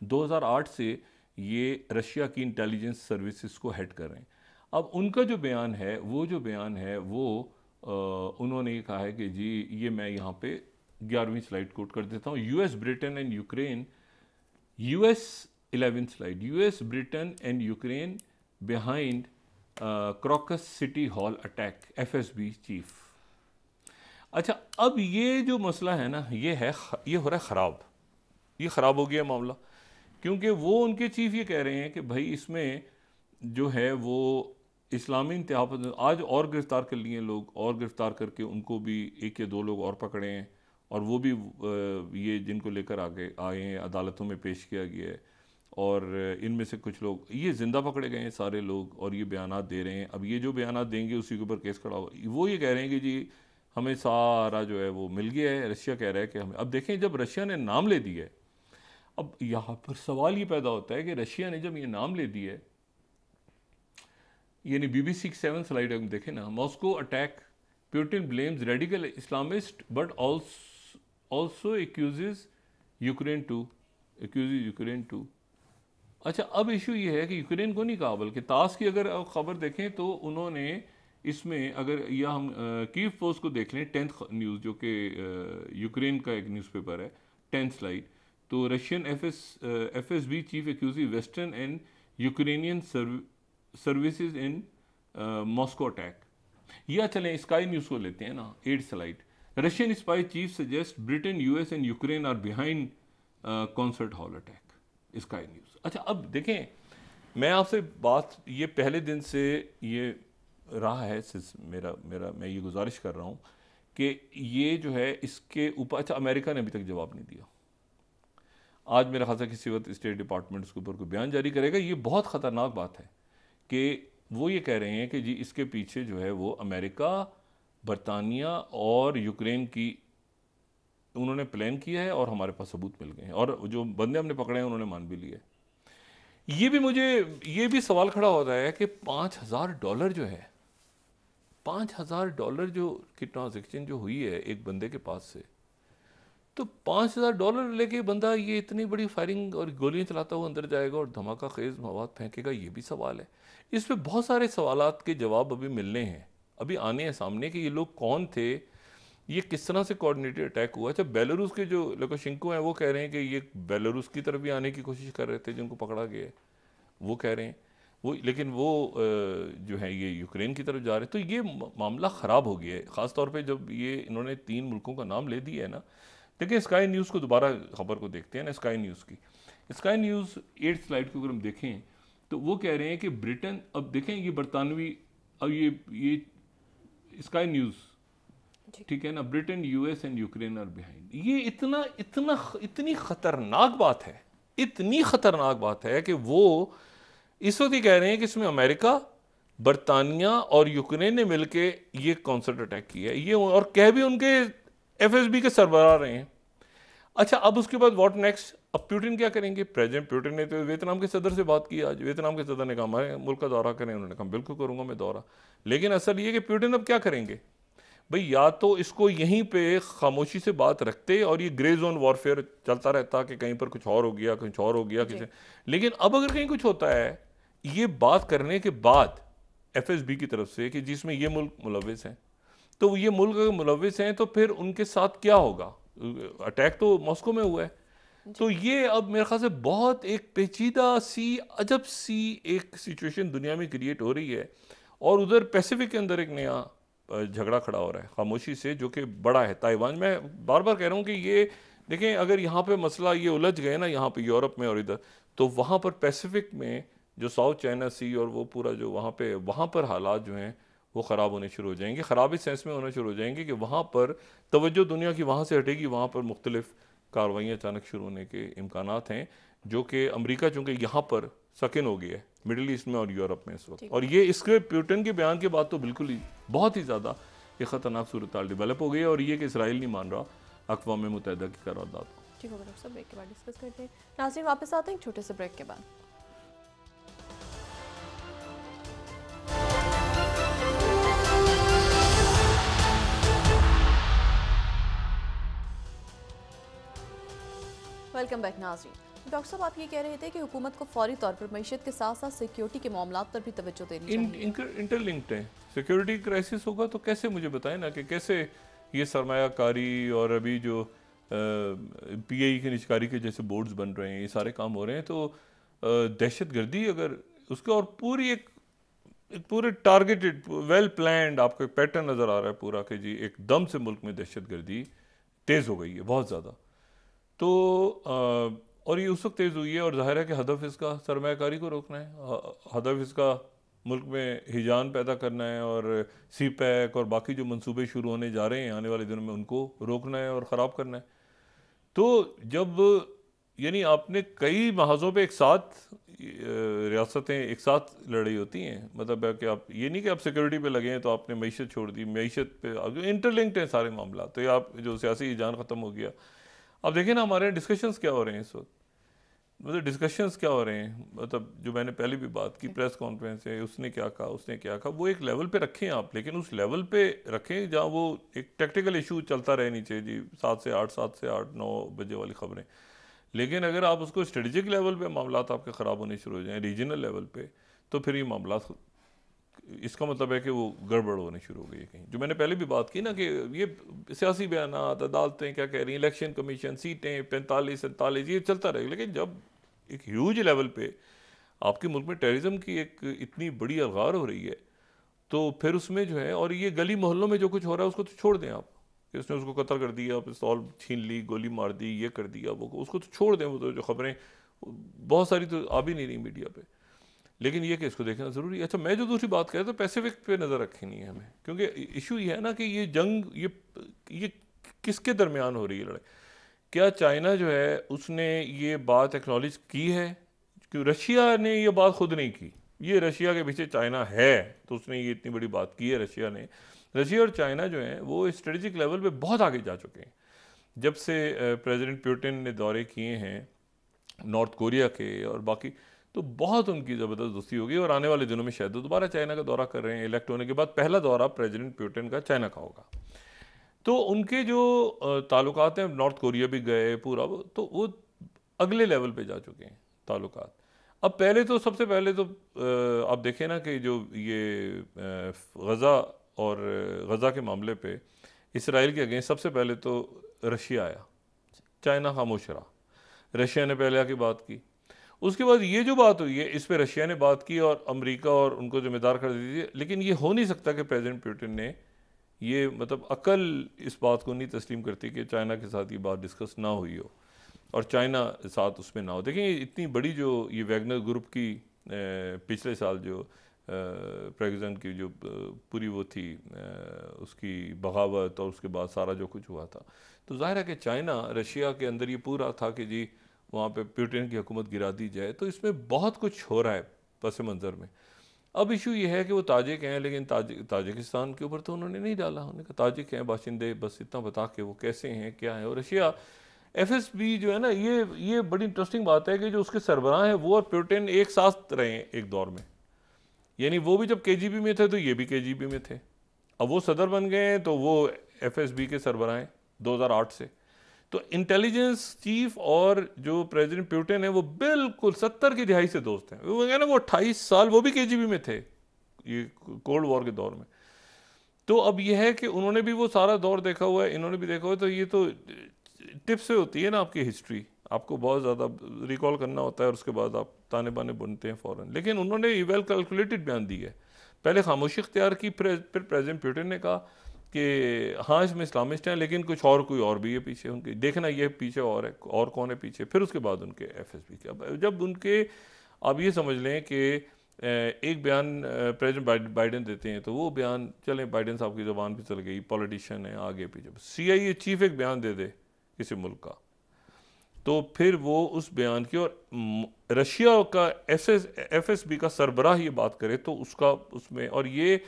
B: 2008 से ये रशिया की इंटेलिजेंस सर्विसेज को हेड कर रहे हैं। अब उनका जो बयान है वो उन्होंने ये कहा है कि जी ये मैं यहाँ पे 11वीं स्लाइड कोट कर देता हूँ। US, Britain and Ukraine, US 11th slide, US, Britain and Ukraine behind crocus city hall attack, FSB chief. अच्छा, अब ये जो मसला है ना, ये हो रहा है ख़राब, ये ख़राब हो गया मामला, क्योंकि वो उनके चीफ ये कह रहे हैं कि भाई इसमें जो है वो इस्लामी इंतहा पसंद, आज और गिरफ़्तार कर लिए लोग, और गिरफ़्तार करके उनको भी 1 या 2 लोग और पकड़े हैं, और वो भी ये जिनको लेकर आए हैं अदालतों में पेश किया गया है, और इनमें से कुछ लोग ये ज़िंदा पकड़े गए हैं सारे लोग, और ये बयानात दे रहे हैं। अब ये जो बयानात देंगे उसी के ऊपर केस खड़ा होगा। वो ये कह रहे हैं कि जी हमें सारा जो है वो मिल गया है, रशिया कह रहा है कि हमें। अब देखें, जब रशिया ने नाम ले दिया है, अब यहाँ पर सवाल ये पैदा होता है कि रशिया ने जब ये नाम ले दिया है, यानी BBC की 7th स्लाइड हम देखें ना, Moscow attack, Putin blames radical Islamist but also accuses Ukraine too. अच्छा, अब इशू ये है कि यूक्रेन को नहीं कहा, बल्कि तास की अगर खबर देखें तो उन्होंने इसमें, अगर या हम कीव पोस्ट को देख लें, 10th न्यूज़ जो कि यूक्रेन का एक न्यूज़पेपर है, 10th स्लाइड, तो Russian FSB chief accuse western and Ukrainian services in Moscow attack. या चलें स्काई न्यूज़ को लेते हैं ना, 8th slide, Russian spy chief suggest Britain, US and Ukraine are behind concert hall attack, Sky News. अच्छा, अब देखें, मैं आपसे बात ये पहले दिन से ये रहा है, मैं ये गुजारिश कर रहा हूँ कि ये जो है इसके ऊपर, अच्छा अमेरिका ने अभी तक जवाब नहीं दिया। आज मेरा ख्याल है किसी वक्त स्टेट डिपार्टमेंट इसके ऊपर कोई बयान जारी करेगा। ये बहुत ख़तरनाक बात है कि वो ये कह रहे हैं कि जी इसके पीछे जो है वो अमेरिका, बरतानिया और यूक्रेन की उन्होंने प्लान किया है और हमारे पास सबूत मिल गए हैं, और जो बंदे हमने पकड़े हैं उन्होंने मान भी लिए। ये भी सवाल खड़ा होता है कि $5,000 जो है, $5,000 जो की ट्रांजेक्शन जो हुई है एक बंदे के पास से, तो $5,000 लेके बंदा ये इतनी बड़ी फायरिंग और गोलियां चलाता हुआ अंदर जाएगा और धमाका खेज मवाद फेंकेगा, ये भी सवाल है। इस पे बहुत सारे सवालात के जवाब अभी मिलने हैं, अभी आने हैं सामने कि ये लोग कौन थे, ये किस तरह से कोऑर्डिनेटेड अटैक हुआ। अच्छा, बेलारूस के जो लुकाशेंको हैं वो कह रहे हैं कि ये बेलारूस की तरफ भी आने की कोशिश कर रहे थे जिनको पकड़ा गया है, वो कह रहे हैं वो, लेकिन वो जो है ये यूक्रेन की तरफ जा रहे हैं। तो ये मामला ख़राब हो गया है, ख़ास तौर पे जब ये इन्होंने 3 मुल्कों का नाम ले दिया है ना। देखिए स्काई न्यूज़ को दोबारा खबर को देखते हैं ना, स्काई न्यूज़ की। स्काई न्यूज़ 8 स्लाइड को अगर हम देखें तो वो कह रहे हैं कि ब्रिटेन, अब देखें ये बरतानवी, अब ये स्काई न्यूज़, ठीक है ना, Britain, US and Ukraine are behind. ये इतनी खतरनाक बात है, इतनी खतरनाक बात है कि वो इस वक्त ही कह रहे हैं कि इसमें अमेरिका, बरतानिया और यूक्रेन ने मिलके ये कॉन्सर्ट अटैक किया है, ये, और कह भी उनके एफएसबी के सरबराह रहे हैं। अच्छा, अब उसके बाद व्हाट नेक्स्ट? अब पुतिन क्या करेंगे? प्रेसिडेंट पुतिन ने तो वियतनाम के सदर से बात की आज, वियतनाम के सदर ने कहा हमारे मुल्क का दौरा करें, उन्होंने कहा बिल्कुल करूंगा मैं दौरा। लेकिन असल ये कि पुतिन अब क्या करेंगे भाई, या तो इसको यहीं पे खामोशी से बात रखते और ये ग्रे जोन वॉरफेयर चलता रहता कि कहीं पर कुछ और हो गया, कुछ और हो गया किसी, लेकिन अब अगर कहीं कुछ होता है, ये बात करने के बाद एफएसबी की तरफ से कि जिसमें ये मुल्क मुलविस हैं, तो ये मुल्क अगर मुलविस हैं तो फिर उनके साथ क्या होगा? अटैक तो मॉस्को में हुआ है, तो ये अब मेरे ख्याल से बहुत एक पेचीदा सी, अजब सी एक सिचुएशन दुनिया में क्रिएट हो रही है, और उधर पैसिफिक के अंदर एक नया झगड़ा खड़ा हो रहा है खामोशी से, जो कि बड़ा है। ताइवान, मैं बार बार कह रहा हूँ कि ये देखें, अगर यहाँ पे मसला ये उलझ गए ना, यहाँ पे यूरोप में और इधर, तो वहाँ पर पैसिफिक में जो साउथ चाइना सी और वो पूरा जो वहाँ पर हालात जो हैं वो ख़राब होने शुरू हो जाएंगे, ख़राब इस सेंस में होना शुरू हो जाएंगे कि वहाँ पर तवज्जो दुनिया की वहाँ से हटेगी, वहाँ पर मुख्तलिफ कार्रवाइयाँ अचानक शुरू होने के इम्कानात हैं, जो कि अमेरिका चूँकि यहाँ पर सकिन हो गया है मिडिल ईस्ट में और यूरोप में इस वक्त। और ये इसके पुतिन के बयान के बाद तो बिल्कुल ही बहुत ही ज़्यादा ये ख़तरनाक सूरत डेवलप हो गई है, और ये कि इसराइल नहीं मान रहा अक़वाम मुत्तहिदा की करारदाद को।
A: ठीक होगा डॉक्टर साहब, ब्रेक के बाद डिस्कस करते हैं। नाज़रीन वापस आते हैं एक छोटे से ब्रेक के बाद। वेलकम बैक नाज़रीन। डॉक्टर साहब, आप ये कह रहे थे कि हुकूमत को फौरी तौर पर मईशत के साथ साथ सिक्योरिटी के मामलात पर भी तवज्जो देनी चाहिए।
B: इंटरलिंक्ड है। सिक्योरिटी क्राइसिस होगा तो कैसे, मुझे बताएं ना कि कैसे ये सरमायाकारी और अभी जो पीआई की निजकारी के जैसे बोर्ड्स बन रहे हैं, ये सारे काम हो रहे हैं, तो दहशतगर्दी अगर उसका और पूरी एक पूरे टारगेटेड वेल प्लान्ड आपको एक पैटर्न नज़र आ रहा है पूरा कि जी एकदम से मुल्क में दहशतगर्दी तेज़ हो गई है बहुत ज़्यादा। तो और ये उस वक्त तेज़ हुई है, और जाहिर है कि हदफ इसका सरमायाकारी को रोकना है, हदफ इसका मुल्क में हिजान पैदा करना है, और सी पैक और बाकी जो मंसूबे शुरू होने जा रहे हैं आने वाले दिनों में उनको रोकना है और ख़राब करना है। तो जब यानी आपने कई महाजों पे एक साथ रियासतें एक साथ लड़ाई होती हैं, मतलब है कि आप ये नहीं कि आप सिक्योरिटी पे लगे हैं तो आपने मईशत छोड़ दी, मईशत पे इंटरलिंक्ड हैं सारे मामला, तो ये आप जो सियासी हिजान ख़त्म हो गया। अब देखें ना हमारे डिस्कशंस क्या हो रहे हैं इस वक्त, मतलब डिस्कशंस क्या हो रहे हैं, मतलब जो मैंने पहले भी बात की, प्रेस कॉन्फ्रेंस है, उसने क्या कहा, उसने क्या कहा, वो एक लेवल पे रखें आप, लेकिन उस लेवल पे रखें जहाँ वो एक टेक्टिकल इशू चलता रहे नीचे जी 7 से 8 7 से 8 9 बजे वाली खबरें। लेकिन अगर आप उसको स्ट्रेटजिक लेवल पे मामला आपके ख़राब होने शुरू हो जाएँ, रीजनल लेवल पे, तो फिर ये मामला, इसका मतलब है कि वो गड़बड़ होने शुरू हो गई है कहीं। जो मैंने पहले भी बात की ना कि ये सियासी बयानात, अदालतें क्या कह रही हैं, इलेक्शन कमीशन, सीटें 45 47, ये चलता रहेगा, लेकिन जब एक ह्यूज लेवल पे आपके मुल्क में टेररिज्म की एक इतनी बड़ी अलगार हो रही है, तो फिर उसमें जो है, और ये गली मोहल्लों में जो कुछ हो रहा है उसको तो छोड़ दें आप, इसने उसको कत्ल कर दिया, पिस्तौल छीन ली, गोली मार दी, ये कर दिया, वो उसको तो छोड़ दें। वो तो जो खबरें बहुत सारी तो आ भी नहीं रही मीडिया पे, लेकिन ये कि इसको देखना ज़रूरी है। अच्छा, मैं जो दूसरी बात कह रहा था, पैसिफिक पे नज़र रखनी है हमें, क्योंकि इशू ये है ना कि ये जंग ये किसके दरमियान हो रही है लड़ाई। क्या चाइना जो है उसने ये बात एक्नॉलेज की है? क्यों रशिया ने ये बात खुद नहीं की, ये रशिया के पीछे चाइना है, तो उसने ये इतनी बड़ी बात की है रशिया ने। रशिया और चाइना जो है वो स्ट्रेटेजिक लेवल पे बहुत आगे जा चुके हैं। जब से प्रेसिडेंट पुतिन ने दौरे किए हैं नॉर्थ कोरिया के और बाकी, तो बहुत उनकी ज़बरदस्त दोस्ती होगी और आने वाले दिनों में शायद वो दोबारा चाइना का दौरा कर रहे हैं। इलेक्ट होने के बाद पहला दौरा प्रेसिडेंट पुतिन का चाइना का होगा। तो उनके जो ताल्लुकात हैं, नॉर्थ कोरिया भी गए पूरा, तो वो अगले लेवल पे जा चुके हैं ताल्लुकात। अब पहले तो सबसे पहले तो आप देखें ना कि जो ये गज़ा और गज़ा के मामले पे इसराइल के अगेंस्ट सबसे पहले तो रशिया आया, चाइना खामोश रहा। रशिया ने पहले आके बात की, उसके बाद ये जो बात हुई है इस पे रशिया ने बात की और अमेरिका और उनको जिम्मेदार कर दी थी। लेकिन ये हो नहीं सकता कि प्रेसिडेंट पुतिन ने ये, मतलब अकल इस बात को नहीं तस्लीम करती कि चाइना के साथ ये बात डिस्कस ना हुई हो और चाइना साथ उसमें ना हो। देखिए इतनी बड़ी जो ये वैगनर ग्रुप की पिछले साल जो प्रेगजन की जो पूरी वो थी उसकी बगावत और उसके बाद सारा जो कुछ हुआ था, तो जाहिर है कि चाइना रशिया के अंदर ये पूरा था कि जी वहाँ पे पुतिन की हुकूमत गिरा दी जाए। तो इसमें बहुत कुछ हो रहा है पस मंज़र में। अब इशू ये है कि वो ताजिक हैं, लेकिन ताजिकिस्तान के ऊपर तो उन्होंने नहीं डाला। उन्होंने कहा ताजिक हैं बाशिंदे, बस इतना बता के वो कैसे हैं क्या है। और रशिया FSB जो है ना, ये बड़ी इंटरेस्टिंग बात है कि जो उसके सरबराह हैं वो और पुतिन एक साथ रहे हैं एक दौर में। यानी वो भी जब KGB में थे तो ये भी KGB में थे। अब वो सदर बन गए हैं तो वो FSB के सरबराह हैं 2008 से। तो इंटेलिजेंस चीफ और जो प्रेसिडेंट पुतिन है वो बिल्कुल 70 की दिहाई से दोस्त हैं। वो कहना वो 28 साल वो भी KGB में थे ये कोल्ड वॉर के दौर में। तो अब ये है कि उन्होंने भी वो सारा दौर देखा हुआ है, इन्होंने भी देखा हुआ है। तो ये तो टिप से होती है ना आपकी हिस्ट्री, आपको बहुत ज़्यादा रिकॉल करना होता है और उसके बाद आप ताने बाने बुनते हैं फ़ौरन। लेकिन उन्होंने वेल कैलकुलेटेड बयान दी है। पहले खामोशी इख्तियार की, फिर प्रेसिडेंट पुतिन ने कहा कि हाँ इसमें इस्लामिस्ट हैं लेकिन कुछ और कोई और भी है पीछे उनके, देखना ये पीछे और है, और कौन है पीछे। फिर उसके बाद उनके FSB के, अब जब उनके, आप ये समझ लें कि एक बयान प्रेसिडेंट बाइडेन देते हैं तो वो बयान, चले बाइडेन साहब की ज़बान भी चल गई, पॉलिटिशियन है आगे पीछे। CIA चीफ एक बयान दे दे किसी मुल्क का तो फिर वो उस बयान की, और रशिया का FSB का सरबराह ये बात करे तो उसका उसमें, और ये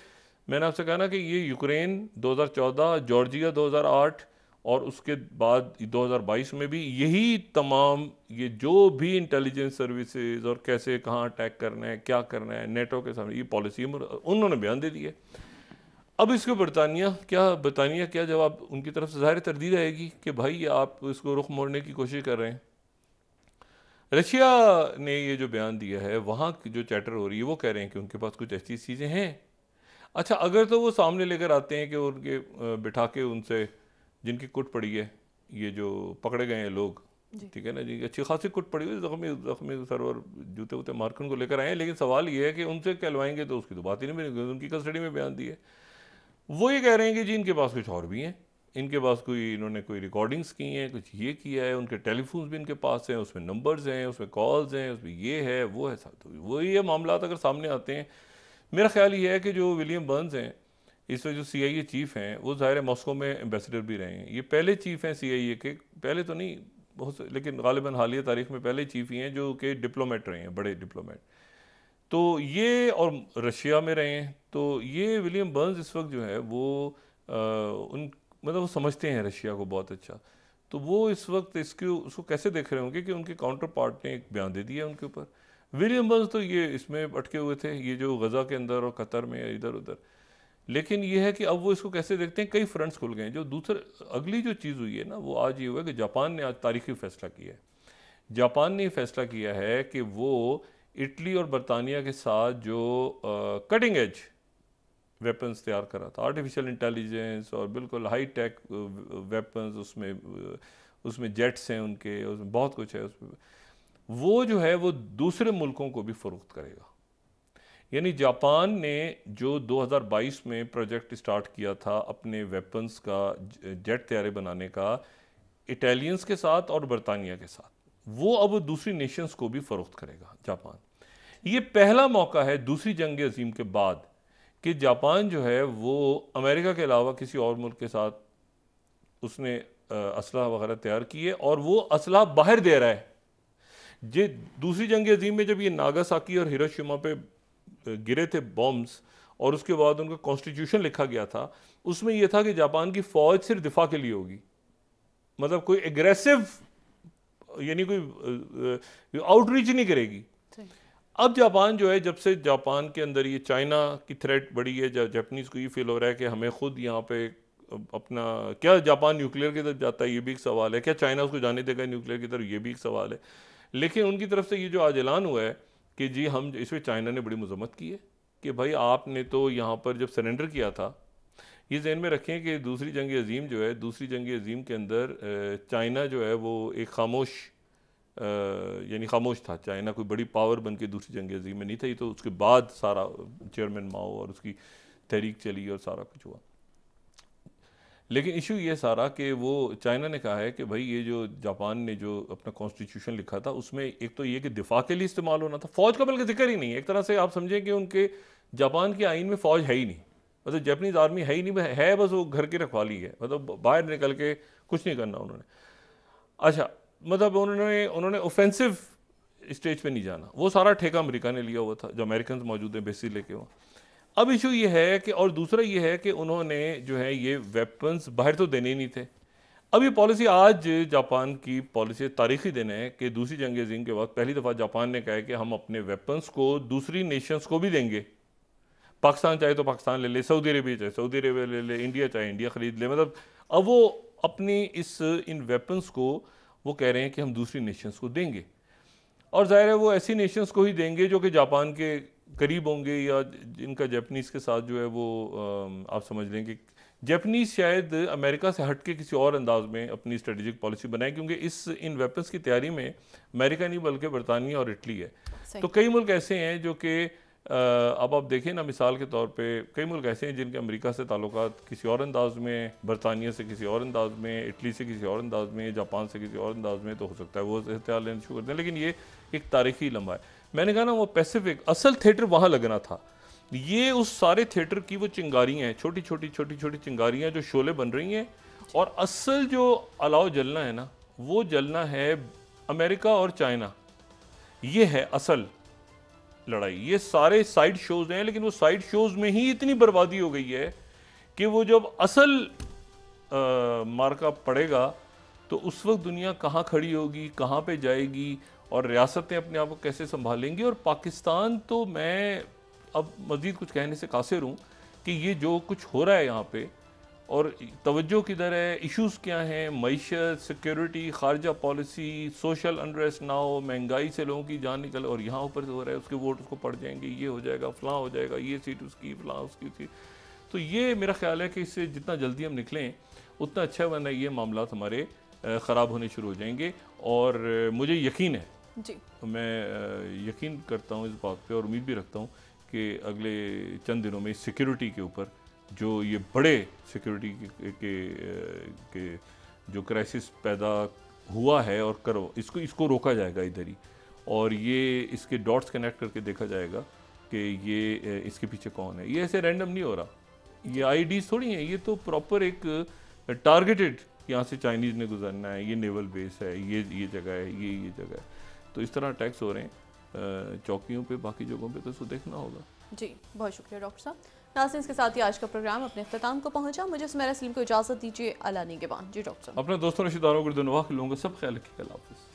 B: मैंने आपसे कहा ना कि ये यूक्रेन 2014, जॉर्जिया 2008 और उसके बाद 2022 में भी यही तमाम ये जो भी इंटेलिजेंस सर्विसेज और कैसे कहाँ अटैक करना है, क्या करना है, नेटो के सामने ये पॉलिसी उन्होंने बयान दे दी है। अब इसको बरतानिया क्या जवाब उनकी तरफ से ज़ाहिर तरदीद आएगी कि भाई आप इसको रुख मोड़ने की कोशिश कर रहे हैं। रशिया ने ये जो बयान दिया है, वहाँ की जो चैटर हो रही है वो कह रहे हैं कि उनके पास कुछ ऐसी चीज़ें हैं। अच्छा, अगर तो वो सामने लेकर आते हैं कि उनके बिठा के उनसे जिनकी कुट पड़ी है, ये जो पकड़े गए हैं लोग, ठीक है ना जी, अच्छी खासी कुट पड़ी हुई, जख्मी सरवर जूते वूते मार के उनको लेकर आए हैं। लेकिन सवाल ये है कि उनसे कहलवाएंगे तो उसकी तो बात ही नहीं बनेगी, उनकी कस्टडी में बयान दी है। वो ये कह रहे हैं कि जी इनके पास कुछ और भी हैं, इनके पास इन्होंने कोई रिकॉर्डिंग्स की हैं, कुछ ये किया है, उनके टेलीफोन भी इनके पास हैं, उसमें नंबर्स हैं, उसमें कॉल्स हैं, उसमें ये है वो है सब। तो वो ये मामला अगर सामने आते हैं, मेरा ख्याल ये है कि जो विलियम बर्न्स हैं इस वक्त जो CIA चीफ हैं, वो ज़ाहिर है मॉस्को में एम्बेसडर भी रहे हैं। ये पहले चीफ हैं CIA के, पहले तो नहीं बहुत, लेकिन गालिबन हालिया तारीख में पहले चीफ ही हैं जो कि डिप्लोमेट रहे हैं, बड़े डिप्लोमेट। तो ये और रशिया में रहे हैं। तो ये विलियम बर्न्स इस वक्त जो है वो मतलब वो समझते हैं रशिया को बहुत अच्छा। तो वो इस वक्त उसको कैसे देख रहे होंगे कि उनके काउंटर पार्ट ने एक बयान दे दिया उनके ऊपर। विलियम बर्न्स तो ये इसमें अटके हुए थे, ये जो गज़ा के अंदर और कतर में इधर उधर। लेकिन ये है कि अब वो इसको कैसे देखते हैं, कई फ्रंट्स खुल गए हैं। जो दूसरे अगली जो चीज़ हुई है ना, वो आज ये हुआ कि जापान ने आज तारीखी फैसला किया है। जापान ने फैसला किया है कि वो इटली और बरतानिया के साथ जो कटिंग एज वेपन्स तैयार करा था, आर्टिफिशियल इंटेलिजेंस और बिल्कुल हाई टेक वेपन्स, उसमें जेट्स हैं उनके, उसमें बहुत कुछ है उसमें, वो जो है वो दूसरे मुल्कों को भी फ़रोख्त करेगा। यानी जापान ने जो 2022 में प्रोजेक्ट स्टार्ट किया था अपने वेपन्स का, जेट तैयारे बनाने का, इटालियंस के साथ और बरतानिया के साथ, वो अब दूसरी नेशंस को भी फ़रोख्त करेगा जापान। ये पहला मौका है दूसरी जंग अजीम के बाद कि जापान जो है वो अमेरिका के अलावा किसी और मुल्क के साथ उसने असला वगैरह तैयार की है और वो असला बाहर दे रहा है। जे दूसरी जंग अजीम में जब ये नागासाकी और हिरोशिमा पे गिरे थे बॉम्ब्स और उसके बाद उनका कॉन्स्टिट्यूशन लिखा गया था, उसमें यह था कि जापान की फ़ौज सिर्फ दिफा के लिए होगी, मतलब कोई एग्रेसिव यानी कोई आउटरीच नहीं करेगी। अब जापान जो है, जब से जापान के अंदर ये चाइना की थ्रेट बढ़ी है, जब जापानीज को ये फील हो रहा है कि हमें खुद यहाँ पे अपना, क्या जापान न्यूक्लियर की तरफ जाता है, ये भी एक सवाल है, क्या चाइना उसको जाने देगा न्यूक्लियर की तरफ, ये भी एक सवाल है। लेकिन उनकी तरफ से ये जो आज ऐलान हुआ है कि जी हम, इसमें चाइना ने बड़ी मजम्मत की है कि भाई आपने तो यहाँ पर जब सरेंडर किया था, ये ज़हन में रखें कि दूसरी जंग अज़ीम जो है, दूसरी जंग अज़ीम के अंदर चाइना जो है वो एक खामोश यानी खामोश था। चाइना कोई बड़ी पावर बन के दूसरी जंग अज़ीम में नहीं था। ये तो उसके बाद सारा चेयरमैन माओ और उसकी तहरीक चली और सारा कुछ हुआ। लेकिन इशू ये सारा कि वो चाइना ने कहा है कि भाई ये जो जापान ने जो अपना कॉन्स्टिट्यूशन लिखा था, उसमें एक तो ये कि दिफा के लिए इस्तेमाल होना था, फ़ौज का बल्कि जिक्र ही नहीं है। एक तरह से आप समझें कि उनके जापान के आइन में फ़ौज है ही नहीं, मतलब जापानीज आर्मी है ही नहीं, है बस वो घर की रखवाली है, मतलब बाहर निकल के कुछ नहीं करना उन्होंने। अच्छा, मतलब उन्होंने ऑफेंसिव स्टेज पे नहीं जाना, वो सारा ठेका अमेरिका ने लिया हुआ था, जो अमेरिकन मौजूद हैं बेसिस लेके वो। अब इशू ये है कि, और दूसरा ये है कि उन्होंने जो है ये वेपन्स बाहर तो देने ही नहीं थे। अब ये पॉलिसी, आज जापान की पॉलिसी तारीखी दिन है कि दूसरी जंग अज़ीम के वक्त पहली दफ़ा जापान ने कहा है कि हम अपने वेपन्स को दूसरी नेशंस को भी देंगे। पाकिस्तान चाहे तो पाकिस्तान ले ले, सऊदी अरेबिया चाहे सऊदी अरेबिया ले ले, इंडिया चाहे इंडिया ख़रीद ले। मतलब अब वो अपनी इन वेपन्स को वो कह रहे हैं कि हम दूसरी नेशंस को देंगे, और ज़ाहिर है वो ऐसी नेशंस को ही देंगे जो कि जापान के करीब होंगे, या जिनका जापानीज़ के साथ जो है वो आप समझ लें कि जापानीज़ शायद अमेरिका से हट के किसी और अंदाज में अपनी स्ट्रेटेजिक पॉलिसी बनाए, क्योंकि इन वेपन्स की तैयारी में अमेरिका नहीं बल्कि बरतानिया और इटली है। तो कई मुल्क ऐसे हैं जो कि अब आप देखें ना, मिसाल के तौर पे कई मुल्क ऐसे हैं जिनके अमेरिका से ताल्लुकात किसी और अंदाज में, बरतानिया से किसी और अंदाज में, इटली से किसी और अंदाज में, जापान से किसी और अंदाज में, तो हो सकता है वो एहतियात लेना शुरू करते हैं। लेकिन ये एक तारीखी लम्हा है। मैंने कहा ना, वो पैसिफिक असल थिएटर वहाँ लगना था। ये उस सारे थिएटर की वो चिंगारियाँ हैं, छोटी छोटी चिंगारियाँ जो शोले बन रही हैं, और असल जो अलाव जलना है ना, वो जलना है अमेरिका और चाइना। ये है असल लड़ाई। ये सारे साइड शोज हैं, लेकिन वो साइड शोज में ही इतनी बर्बादी हो गई है कि वो जब असल मार्का पड़ेगा तो उस वक्त दुनिया कहाँ खड़ी होगी, कहाँ पे जाएगी, और रियासतें अपने आप को कैसे संभालेंगी। और पाकिस्तान तो, मैं अब मज़ीद कुछ कहने से कासिर हूँ कि ये जो कुछ हो रहा है यहाँ पे, और तवज्जो किधर है, इश्यूज़ क्या हैं, मईशत, सिक्योरिटी, खारजा पॉलिसी, सोशल अनरेस्ट ना हो, महंगाई से लोगों की जान निकले, और यहाँ ऊपर से हो रहा है उसके वोट उसको पड़ जाएंगे, ये हो जाएगा, फलां हो जाएगा, ये सीट उसकी, फलां उसकी सीट। तो ये मेरा ख्याल है कि इससे जितना जल्दी हम निकलें उतना अच्छा, वरना ये मामला हमारे ख़राब होने शुरू हो जाएंगे। और मुझे यकीन है
A: जी,
B: मैं यकीन करता हूँ इस बात पे, और उम्मीद भी रखता हूँ कि अगले चंद दिनों में सिक्योरिटी के ऊपर, जो ये बड़े सिक्योरिटी के जो क्राइसिस पैदा हुआ है और करो, इसको रोका जाएगा इधर ही, और ये इसके डॉट्स कनेक्ट करके देखा जाएगा कि ये इसके पीछे कौन है। ये ऐसे रैंडम नहीं हो रहा, ये आईडीज थोड़ी हैं, ये तो प्रॉपर एक टारगेटेड, यहाँ से चाइनीज़ ने गुजरना है, ये नेवल बेस है, ये जगह है, ये जगह है। तो इस तरह अटैक्स हो रहे हैं चौकियों पे, बाकी जगहों पे, तो इसको देखना होगा।
A: जी, बहुत शुक्रिया डॉक्टर साहब। नाज़रीन, इसके साथ ही आज का प्रोग्राम अपने इख्तिताम को पहुंचा। मुझे सुमेरा सलीम को इजाज़त दीजिए। अल्लाह निगहबान। जी डॉक्टर साहब,
B: अपने दोस्तों रिश्तेदारों को दुआ के लोगों का सब ख्याल रखिएगा। अल्लाह हाफ़िज़।